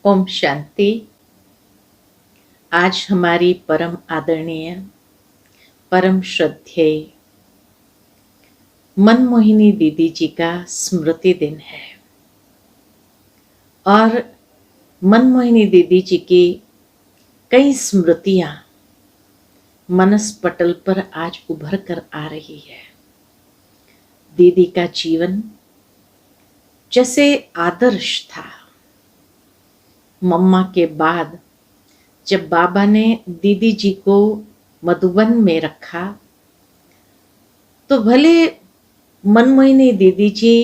ओम शांति। आज हमारी परम आदरणीय, परम श्रद्धेय मनमोहिनी दीदी जी का स्मृति दिन है और मनमोहिनी दीदी जी की कई स्मृतियां मनस पटल पर आज उभर कर आ रही है। दीदी का जीवन जैसे आदर्श था। मम्मा के बाद जब बाबा ने दीदी जी को मधुबन में रखा तो भले मनमोहिनी दीदी जी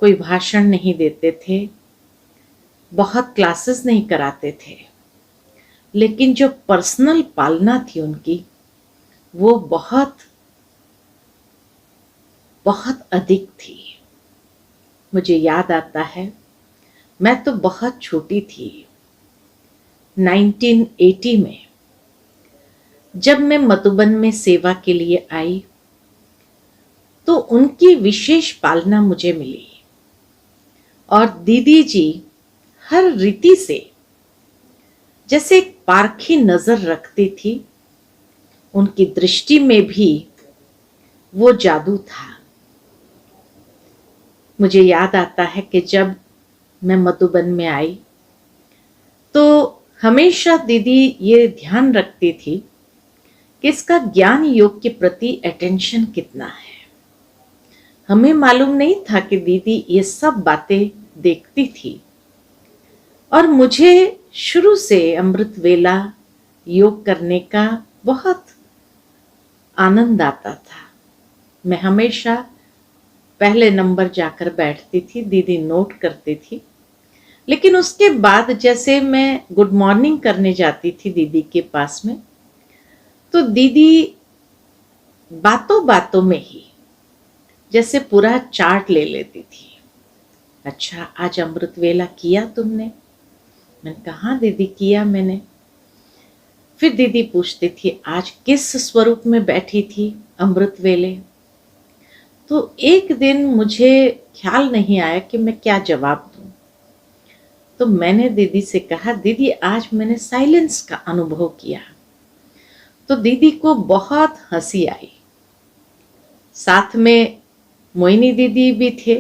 कोई भाषण नहीं देते थे, बहुत क्लासेस नहीं कराते थे, लेकिन जो पर्सनल पालना थी उनकी वो बहुत बहुत अधिक थी। मुझे याद आता है, मैं तो बहुत छोटी थी। 1980 में जब मैं मधुबन में सेवा के लिए आई तो उनकी विशेष पालना मुझे मिली और दीदी जी हर रीति से जैसे एक पारखी नजर रखती थी। उनकी दृष्टि में भी वो जादू था। मुझे याद आता है कि जब मैं मधुबन में आई तो हमेशा दीदी ये ध्यान रखती थी कि इसका ज्ञान योग के प्रति अटेंशन कितना है। हमें मालूम नहीं था कि दीदी ये सब बातें देखती थी और मुझे शुरू से अमृत वेला योग करने का बहुत आनंद आता था। मैं हमेशा पहले नंबर जाकर बैठती थी, दीदी नोट करती थी। लेकिन उसके बाद जैसे मैं गुड मॉर्निंग करने जाती थी दीदी के पास में, तो दीदी बातों बातों में ही जैसे पूरा चार्ट ले लेती थी। अच्छा, आज अमृत वेला किया तुमने? मैंने कहा हाँ दीदी किया मैंने। फिर दीदी पूछती थी आज किस स्वरूप में बैठी थी अमृत वेले? तो एक दिन मुझे ख्याल नहीं आया कि मैं क्या जवाब दूं। तो मैंने दीदी से कहा दीदी आज मैंने साइलेंस का अनुभव किया। तो दीदी को बहुत हंसी आई। साथ में मोहिनी दीदी भी थे।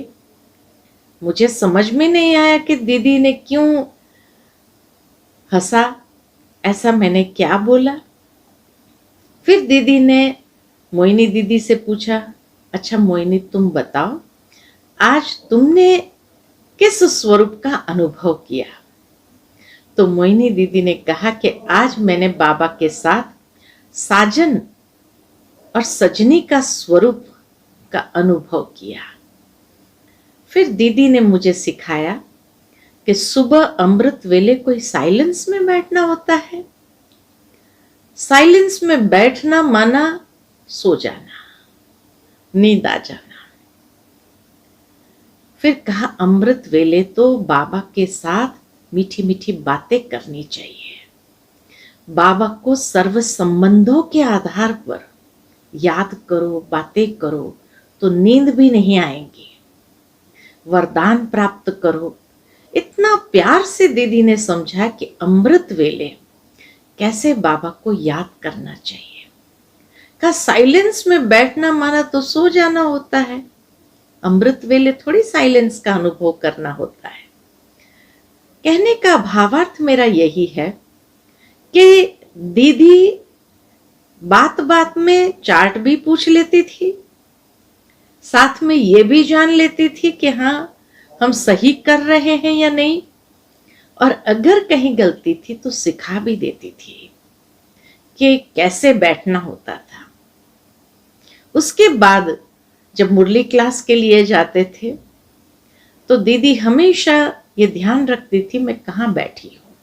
मुझे समझ में नहीं आया कि दीदी ने क्यों हंसा, ऐसा मैंने क्या बोला। फिर दीदी ने मोहिनी दीदी से पूछा अच्छा मोहिनी तुम बताओ आज तुमने किस स्वरूप का अनुभव किया? तो मोहिनी दीदी ने कहा कि आज मैंने बाबा के साथ साजन और सजनी का स्वरूप का अनुभव किया। फिर दीदी ने मुझे सिखाया कि सुबह अमृत वेले कोई साइलेंस में बैठना होता है। साइलेंस में बैठना माना सो जाना, नींद आ जाना। फिर कहा अमृत वेले तो बाबा के साथ मीठी मीठी बातें करनी चाहिए। बाबा को सर्व संबंधों के आधार पर याद करो, बातें करो तो नींद भी नहीं आएगी। वरदान प्राप्त करो। इतना प्यार से दीदी ने समझा कि अमृत वेले कैसे बाबा को याद करना चाहिए। का साइलेंस में बैठना माना तो सो जाना होता है। अमृत वेले थोड़ी साइलेंस का अनुभव करना होता है। कहने का भावार्थ मेरा यही है कि दीदी बात बात में चार्ट भी पूछ लेती थी, साथ में ये भी जान लेती थी कि हाँ हम सही कर रहे हैं या नहीं, और अगर कहीं गलती थी तो सिखा भी देती थी कि कैसे बैठना होता था। उसके बाद जब मुरली क्लास के लिए जाते थे तो दीदी हमेशा ये ध्यान रखती थी मैं कहाँ बैठी हूँ।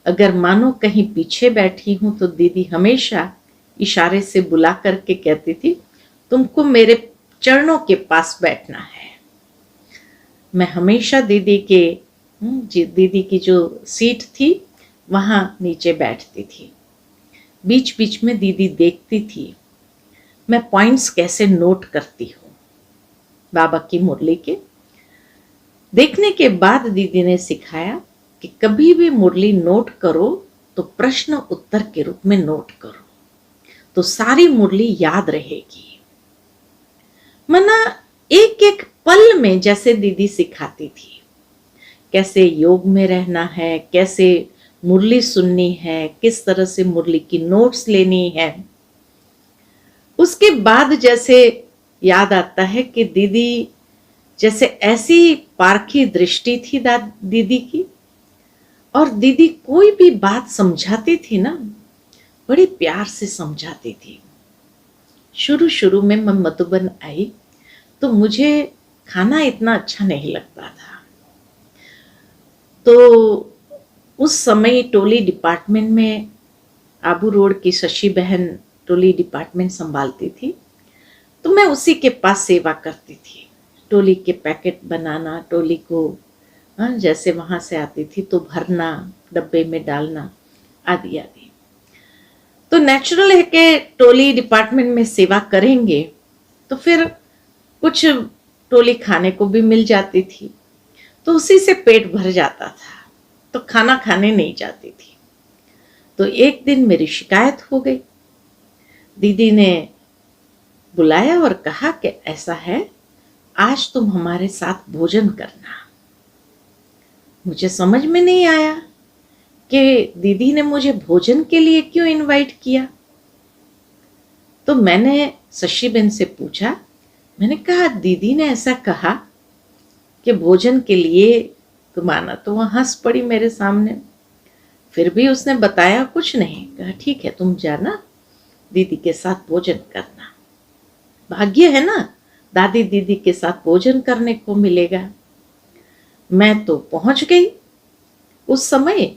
अगर मानो कहीं पीछे बैठी हूं तो दीदी हमेशा इशारे से बुला करके कहती थी तुमको मेरे चरणों के पास बैठना है। मैं हमेशा दीदी की जो सीट थी वहां नीचे बैठती थी। बीच बीच में दीदी देखती थी मैं पॉइंट्स कैसे नोट करती हूँ बाबा की मुरली के। देखने के बाद दीदी ने सिखाया कि कभी भी मुरली नोट करो तो प्रश्न उत्तर के रूप में नोट करो, तो सारी मुरली याद रहेगी। मना एक एक पल में जैसे दीदी सिखाती थी, कैसे योग में रहना है, कैसे मुरली सुननी है, किस तरह से मुरली की नोट्स लेनी है। उसके बाद जैसे याद आता है कि दीदी जैसे ऐसी पारखी दृष्टि थी दीदी की, और दीदी कोई भी बात समझाती थी ना, बड़ी प्यार से समझाती थी। शुरू शुरू में मैं मधुबन आई तो मुझे खाना इतना अच्छा नहीं लगता था। तो उस समय टोली डिपार्टमेंट में आबू रोड की शशि बहन टोली डिपार्टमेंट संभालती थी, तो मैं उसी के पास सेवा करती थी। टोली के पैकेट बनाना, टोली को जैसे वहां से आती थी तो भरना, डब्बे में डालना, आदि आदि। तो नेचुरल है कि टोली डिपार्टमेंट में सेवा करेंगे तो फिर कुछ टोली खाने को भी मिल जाती थी, तो उसी से पेट भर जाता था, तो खाना खाने नहीं जाती थी। तो एक दिन मेरी शिकायत हो गई। दीदी ने बुलाया और कहा कि ऐसा है, आज तुम हमारे साथ भोजन करना। मुझे समझ में नहीं आया कि दीदी ने मुझे भोजन के लिए क्यों इनवाइट किया। तो मैंने शशि बहन से पूछा, मैंने कहा दीदी ने ऐसा कहा कि भोजन के लिए तुम आना, तो वह हंस पड़ी मेरे सामने। फिर भी उसने बताया कुछ नहीं, कहा ठीक है तुम जाना, दीदी के साथ भोजन करना। भाग्य है ना, दादी दीदी के साथ भोजन करने को मिलेगा। मैं तो पहुंच गई उस समय।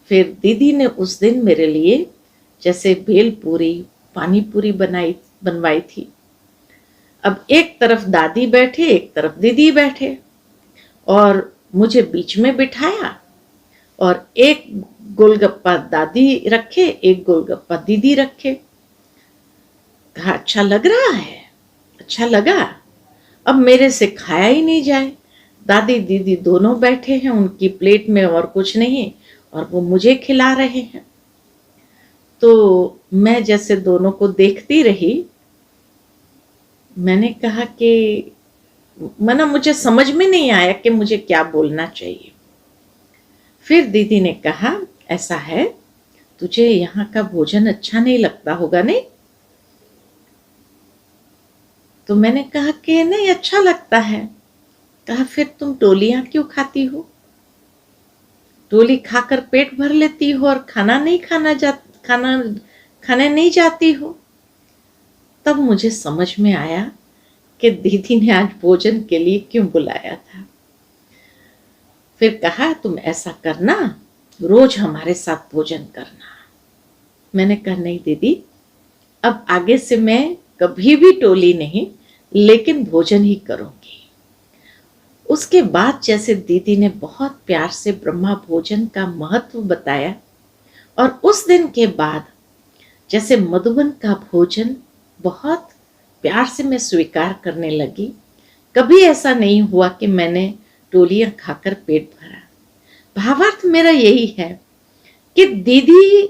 फिर दीदी ने उस दिन मेरे लिए जैसे भेल पूरी, पानी पूरी बनवाई थी। अब एक तरफ दादी बैठे, एक तरफ दीदी बैठे, और मुझे बीच में बिठाया, और एक गोलगप्पा दादी रखे, एक गोलगप्पा दीदी रखे। कहा अच्छा लग रहा है, अच्छा लगा। अब मेरे से खाया ही नहीं जाए। दादी दीदी दोनों बैठे हैं, उनकी प्लेट में और कुछ नहीं, और वो मुझे खिला रहे हैं। तो मैं जैसे दोनों को देखती रही। मैंने कहा कि मुझे समझ में नहीं आया कि मुझे क्या बोलना चाहिए। फिर दीदी ने कहा ऐसा है, तुझे यहाँ का भोजन अच्छा नहीं लगता होगा नहीं? तो मैंने कहा कि नहीं अच्छा लगता है। कहा फिर तुम टोलियां क्यों खाती हो? टोली खाकर पेट भर लेती हो और खाने नहीं जाती हो। तब मुझे समझ में आया कि दीदी ने आज भोजन के लिए क्यों बुलाया था। फिर कहा तुम ऐसा करना, रोज हमारे साथ भोजन करना। मैंने कहा नहीं दीदी, अब आगे से मैं कभी भी टोली नहीं, लेकिन भोजन ही करूंगी। उसके बाद जैसे दीदी ने बहुत प्यार से ब्रह्मा भोजन का महत्व बताया, और उस दिन के बाद जैसे मधुबन का भोजन बहुत प्यार से मैं स्वीकार करने लगी। कभी ऐसा नहीं हुआ कि मैंने टोलियां खाकर पेट भरा। भावार्थ मेरा यही है कि दीदी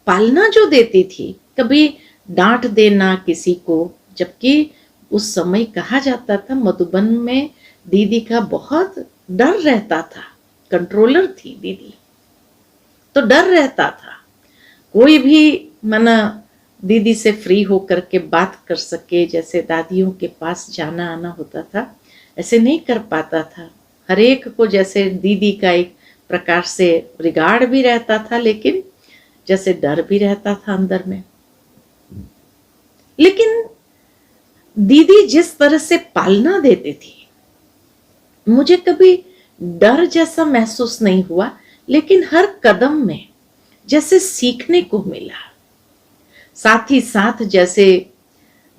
पालना जो देती थी, कभी डांट देना किसी को, जबकि उस समय कहा जाता था मधुबन में दीदी का बहुत डर रहता था, कंट्रोलर थी दीदी, तो डर रहता था कोई भी दीदी से फ्री होकर के बात कर सके। जैसे दादियों के पास जाना आना होता था, ऐसे नहीं कर पाता था। हर एक को जैसे दीदी का एक प्रकार से रिगार्ड भी रहता था, लेकिन जैसे डर भी रहता था अंदर में। लेकिन दीदी जिस तरह से पालना देती थी, मुझे कभी डर जैसा महसूस नहीं हुआ, लेकिन हर कदम में जैसे सीखने को मिला। साथ ही साथ जैसे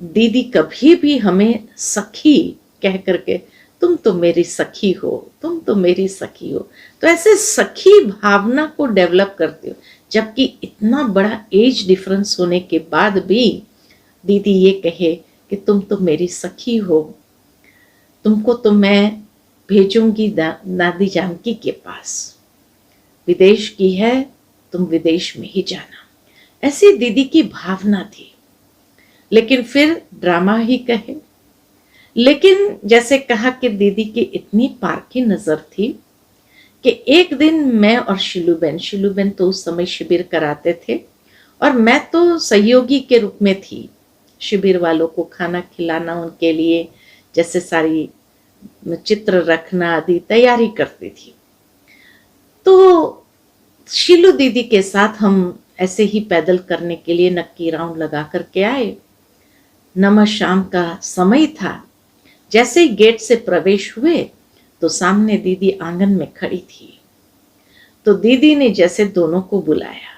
दीदी कभी भी हमें सखी कह करके, तुम तो मेरी सखी हो, तुम तो मेरी सखी हो, तो ऐसे सखी भावना को डेवलप करते हो। जबकि इतना बड़ा एज डिफरेंस होने के बाद भी दीदी ये कहे कि तुम तो मेरी सखी हो, तुमको तो मैं भेजूंगी दादी जानकी के पास, विदेश की है, तुम विदेश में ही जाना। ऐसी दीदी की भावना थी। लेकिन फिर ड्रामा ही कहे, लेकिन जैसे कहा कि दीदी की इतनी पारखी नजर थी कि एक दिन मैं और शिलूबेन तो उस समय शिविर कराते थे और मैं तो सहयोगी के रूप में थी, शिविर वालों को खाना खिलाना, उनके लिए जैसे सारी चित्र रखना आदि तैयारी करती थी। तो शिलू दीदी के साथ हम ऐसे ही पैदल करने के लिए नक्की राउंड लगा करके आए। नमः शाम का समय था। जैसे ही गेट से प्रवेश हुए तो सामने दीदी आंगन में खड़ी थी। तो दीदी ने जैसे दोनों को बुलाया,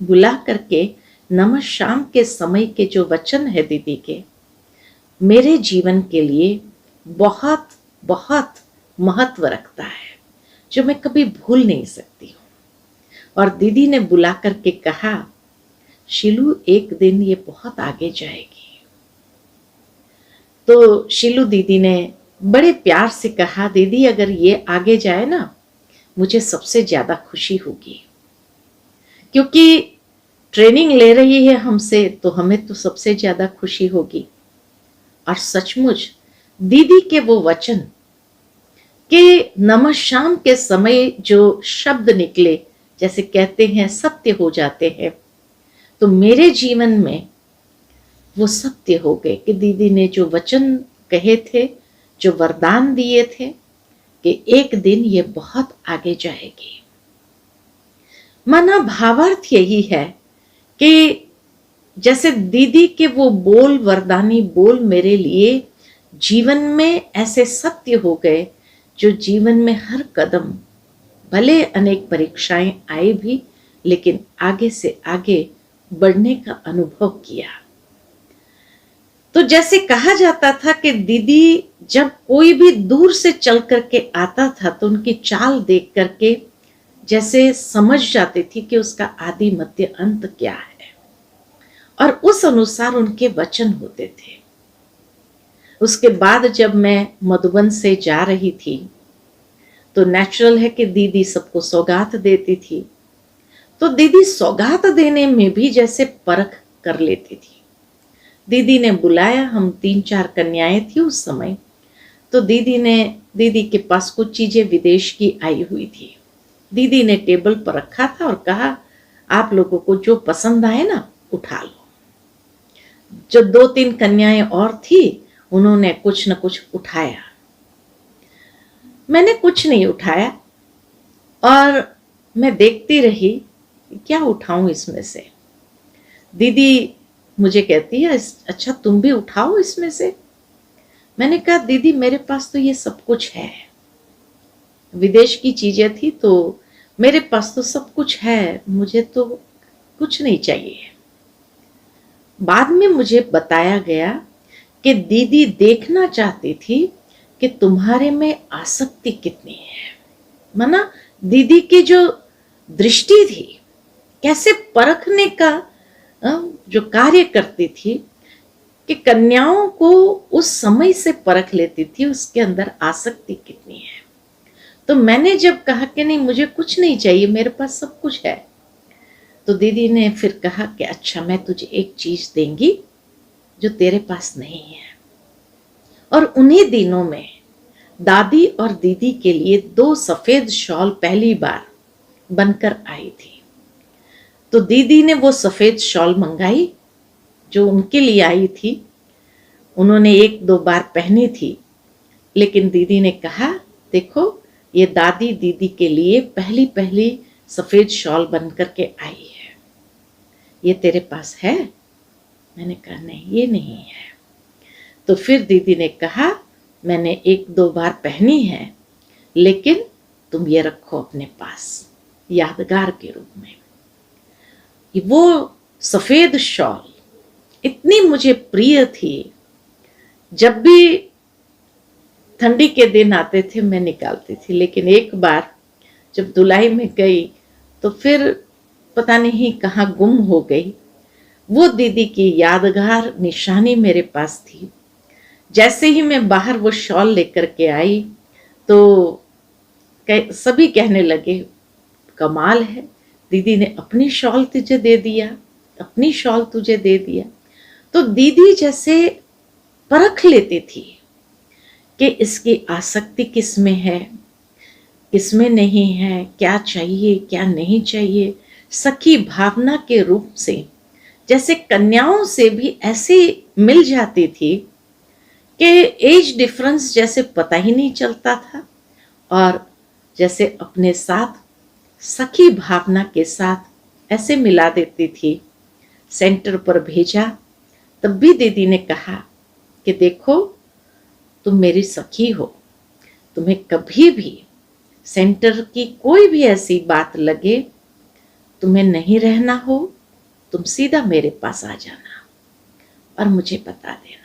बुला करके नमः शाम के समय के जो वचन है दीदी के, मेरे जीवन के लिए बहुत बहुत महत्व रखता है, जो मैं कभी भूल नहीं सकती हूँ। और दीदी ने बुला करके कहा, शिलू एक दिन ये बहुत आगे जाएगी। तो शिलू दीदी ने बड़े प्यार से कहा, दीदी अगर ये आगे जाए ना, मुझे सबसे ज्यादा खुशी होगी, क्योंकि ट्रेनिंग ले रही है हमसे, तो हमें तो सबसे ज्यादा खुशी होगी। और सचमुच दीदी के वो वचन कि नमः शाम के समय जो शब्द निकले, जैसे कहते हैं सत्य हो जाते हैं, तो मेरे जीवन में वो सत्य हो गए कि दीदी ने जो वचन कहे थे, जो वरदान दिए थे कि एक दिन ये बहुत आगे जाएगी। माना भावार्थ यही है कि जैसे दीदी के वो बोल, वरदानी बोल मेरे लिए जीवन में ऐसे सत्य हो गए, जो जीवन में हर कदम, भले अनेक परीक्षाएं आए भी, लेकिन आगे से आगे बढ़ने का अनुभव किया। तो जैसे कहा जाता था कि दीदी जब कोई भी दूर से चल करके आता था तो उनकी चाल देख करके जैसे समझ जाती थी कि उसका आदि मध्य अंत क्या है, और उस अनुसार उनके वचन होते थे। उसके बाद जब मैं मधुबन से जा रही थी तो नेचुरल है कि दीदी सबको सौगात देती थी। तो दीदी सौगात देने में भी जैसे परख कर लेती थी। दीदी ने बुलाया, हम 3-4 कन्याएं थी उस समय। तो दीदी के पास कुछ चीजें विदेश की आई हुई थी। दीदी ने टेबल पर रखा था और कहा, आप लोगों को जो पसंद आए ना उठा लो। जो 2-3 कन्याएं और थी, उन्होंने कुछ न कुछ उठाया। मैंने कुछ नहीं उठाया और मैं देखती रही क्या उठाऊं इसमें से। दीदी मुझे कहती है, अच्छा तुम भी उठाओ इसमें से। मैंने कहा, दीदी मेरे पास तो ये सब कुछ है, विदेश की चीजें थी तो मेरे पास तो सब कुछ है, मुझे तो कुछ नहीं चाहिए। बाद में मुझे बताया गया कि दीदी देखना चाहती थी कि तुम्हारे में आसक्ति कितनी है। माना दीदी की जो दृष्टि थी, कैसे परखने का जो कार्य करती थी कि कन्याओं को उस समय से परख लेती थी उसके अंदर आसक्ति कितनी है। तो मैंने जब कहा कि नहीं मुझे कुछ नहीं चाहिए, मेरे पास सब कुछ है, तो दीदी ने फिर कहा कि अच्छा मैं तुझे एक चीज देंगी जो तेरे पास नहीं है। और उन्हीं दिनों में दादी और दीदी के लिए 2 सफेद शॉल पहली बार बनकर आई थी। तो दीदी ने वो सफेद शॉल मंगाई जो उनके लिए आई थी। उन्होंने 1-2 बार पहनी थी, लेकिन दीदी ने कहा, देखो ये दादी दीदी के लिए पहली पहली सफेद शॉल बनकर के आई है, ये तेरे पास है? मैंने कहा नहीं, ये नहीं है। तो फिर दीदी ने कहा, मैंने 1-2 बार पहनी है, लेकिन तुम ये रखो अपने पास यादगार के रूप में। वो सफेद शॉल इतनी मुझे प्रिय थी, जब भी ठंडी के दिन आते थे मैं निकालती थी। लेकिन एक बार जब धुलाई में गई तो फिर पता नहीं कहाँ गुम हो गई। वो दीदी की यादगार निशानी मेरे पास थी। जैसे ही मैं बाहर वो शॉल लेकर के आई तो सभी कहने लगे कमाल है, दीदी ने अपनी शॉल तुझे दे दिया, अपनी शॉल तुझे दे दिया। तो दीदी जैसे परख लेती थी कि इसकी आसक्ति किस में है, किस में नहीं है, क्या चाहिए क्या नहीं चाहिए। सखी भावना के रूप से जैसे कन्याओं से भी ऐसी मिल जाती थी कि एज डिफरेंस जैसे पता ही नहीं चलता था, और जैसे अपने साथ सखी भावना के साथ ऐसे मिला देती थी। सेंटर पर भेजा, तब भी दीदी ने कहा कि देखो तुम मेरी सखी हो, तुम्हें कभी भी सेंटर की कोई भी ऐसी बात लगे, तुम्हें नहीं रहना हो, तुम सीधा मेरे पास आ जाना और मुझे बता देना।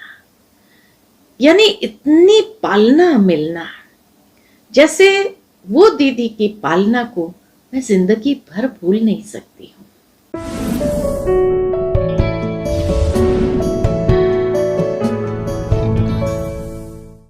यानी इतनी पालना मिलना, जैसे वो दीदी की पालना को मैं जिंदगी भर भूल नहीं सकती हूँ।